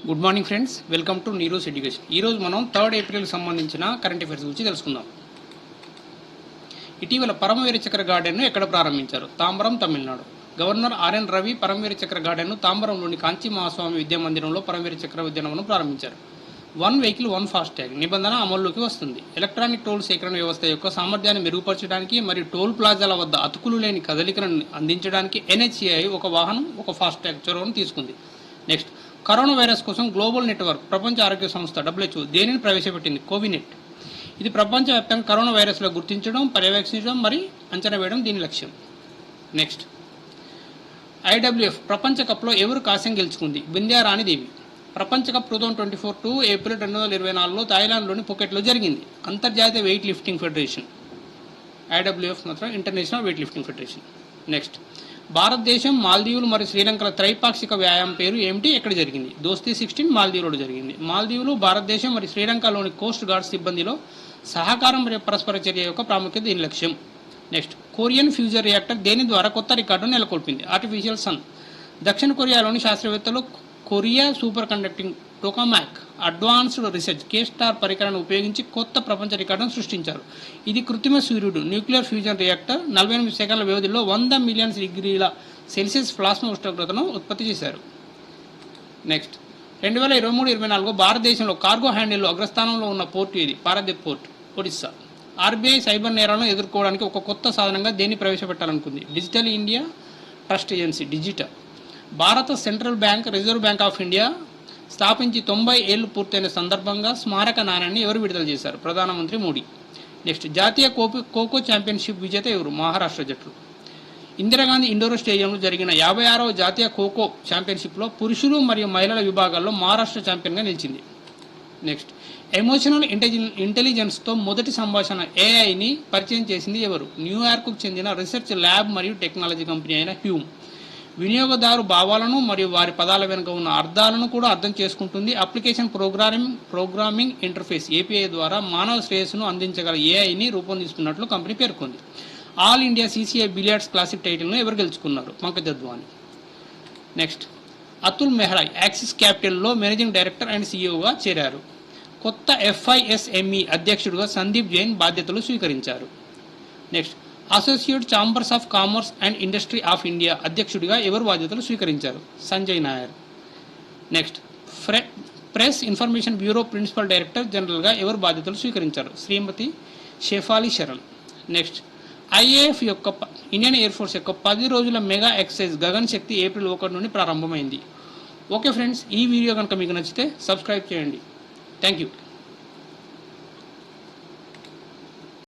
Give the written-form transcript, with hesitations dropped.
Good morning friends, welcome to Nero's education. ఈరోజు మనం 3 ఏప్రిల్కి సంబంధించిన కరెంట్ అఫైర్స్ గురించి తెలుసుకుందాం. ఇటీవల పరమవీర చక్ర గార్డెన్ను ఎక్కడ ప్రారంభించారు? తాంబరం, తమిళనాడు. గవర్నర్ ఆర్ఎన్ రవి పరమవీర చక్ర గార్డెన్ను తాంబరంలోని కాంచి మహాస్వామి విద్యా మందిరంలో పరమవీర చక్ర ఉద్యానవనం ప్రారంభించారు. 1 వెహికల్ 1 ఫాస్టాగ్ నిబంధన అమల్లోకి వస్తుంది. ఎలక్ట్రానిక్ టోల్ సేకరణ వ్యవస్థ యొక్క సామర్థ్యాన్ని మెరుగుపరచడానికి మరియు టోల్ ప్లాజాల వద్ద అతుకులు లేని కదలికలను అందించడానికి ఎన్హెచ్ఏఐ ఒక వాహనం, ఒక ఫాస్టాగ్ చొరవను తీసుకుంది. నెక్స్ట్, కరోనా వైరస్ కోసం గ్లోబల్ నెట్వర్క్ ప్రపంచ ఆరోగ్య సంస్థ WHO దేనిని ప్రవేశపెట్టింది? కోవినెట్. ఇది ప్రపంచవ్యాప్తంగా కరోనా వైరస్లో గుర్తించడం, పర్యవేక్షించడం మరియు అంచనా వేయడం దీని లక్ష్యం. నెక్స్ట్, IWF ప్రపంచ కప్లో ఎవరు కాంస్యం గెలుచుకుంది? బింద్యా రాణి దేవి. ప్రపంచ కప్ 2024 ఏప్రిల్ 2024లో థాయిలాండ్లోని పుకెట్లో జరిగింది. అంతర్జాతీయ వెయిట్ లిఫ్టింగ్ ఫెడరేషన్. IWF మాత్రం international weight lifting federation. Next, భారతదేశం, మాల్దీవులు మరియు శ్రీలంకల త్రైపాక్షిక వ్యాయామం పేరు ఏమిటి? ఎక్కడ జరిగింది? దోస్తీ 16 మాల్దీవులో జరిగింది. మాల్దీవులు, భారతదేశం మరియు శ్రీలంకలోని కోస్ట్ గార్డ్ సిబ్బందిలో సహకారం మరియు పరస్పర చర్య యొక్క ప్రాముఖ్యత దీని లక్ష్యం. నెక్స్ట్, కొరియన్ ఫ్యూజన్ రియాక్టర్ దేని ద్వారా కొత్త రికార్డును నెలకొల్పింది? Artificial sun. దక్షిణ కొరియాలోని శాస్త్రవేత్తలు Korea superconducting tokamak advanced research KSTAR పరికరాన్ని ఉపయోగించి కొత్త ప్రపంచ రికార్డును సృష్టించారు. ఇది కృత్రిమ సూర్యుడు న్యూక్లియర్ ఫ్యూజన్ రియాక్టర్ 48 సెకండ్ల వ్యవధిలో 100 మిలియన్ డిగ్రీల సెల్సియస్ ప్లాస్మా ఉష్ణోగ్రతను ఉత్పత్తి చేశారు. నెక్స్ట్, 2023-24 భారతదేశంలో కార్గో హ్యాండిల్లో అగ్రస్థానంలో ఉన్న పోర్టు ఇది? Paradip port, Odisha. RBI cyber నేరాలను ఎదుర్కోవడానికి ఒక కొత్త సాధనంగా దేన్ని ప్రవేశపెట్టాలనుకుంది? Digital India trust agency, digital. భారత central bank, reserve bank of India స్థాపించి 90 ఏళ్లు పూర్తయిన సందర్భంగా స్మారక నాణ్యాన్ని ఎవరు విడుదల చేశారు? ప్రధానమంత్రి మోడీ. నెక్స్ట్, జాతీయ ఖోఖో ఛాంపియన్షిప్ విజేత ఎవరు? మహారాష్ట్ర జట్లు. ఇందిరాగాంధీ ఇండోర్ స్టేడియంలో జరిగిన 56వ జాతీయ ఖోఖో ఛాంపియన్షిప్లో పురుషులు మరియు మహిళల విభాగాల్లో మహారాష్ట్ర ఛాంపియన్గా నిలిచింది. నెక్స్ట్, ఎమోషనల్ ఇంటెలిజెన్స్తో మొదటి సంభాషణ AIని పరిచయం చేసింది ఎవరు? న్యూయార్క్కు చెందిన రీసెర్చ్ ల్యాబ్ మరియు టెక్నాలజీ కంపెనీ అయిన హ్యూమ్. వినియోగదారు భావాలను మరియు వారి పదాల వెనుక ఉన్న అర్థాలను కూడా అర్థం చేసుకుంటుంది. అప్లికేషన్ ప్రోగ్రామింగ్ ఇంటర్ఫేస్ API ద్వారా మానవ శ్రేయస్సును అందించగల AIని రూపొందిస్తున్నట్లు కంపెనీ పేర్కొంది. All India CCI billiards classic టైటిల్ను ఎవరు గెలుచుకున్నారు? పంకజ్ అద్వానీ. నెక్స్ట్, అతుల్ మెహ్రా యాక్సిస్ క్యాపిటల్లో మేనేజింగ్ డైరెక్టర్ అండ్ CEOగా చేరారు. కొత్త FISME అధ్యక్షుడిగా సందీప్ జైన్ బాధ్యతలు స్వీకరించారు. Next, associate chambers of commerce and industry of India అధ్యక్షుడిగా ఎవరు బాధ్యతలు స్వీకరించారు? Sanjay Nair. Next, press information bureau principal director జనరల్గా ఎవరు బాధ్యతలు స్వీకరించారు? శ్రీమతి షెఫాలి శరణ్. నెక్స్ట్, IAF యొక్క ఇండియన్ ఎయిర్ ఫోర్స్ యొక్క 10 రోజుల మెగా ఎక్సర్సైజ్ గగన్ శక్తి ఏప్రిల్ 1 నుండి ప్రారంభమైంది. ఓకే ఫ్రెండ్స్, ఈ వీడియో కనుక మీకు నచ్చితే సబ్స్క్రైబ్ చేయండి. Thank you.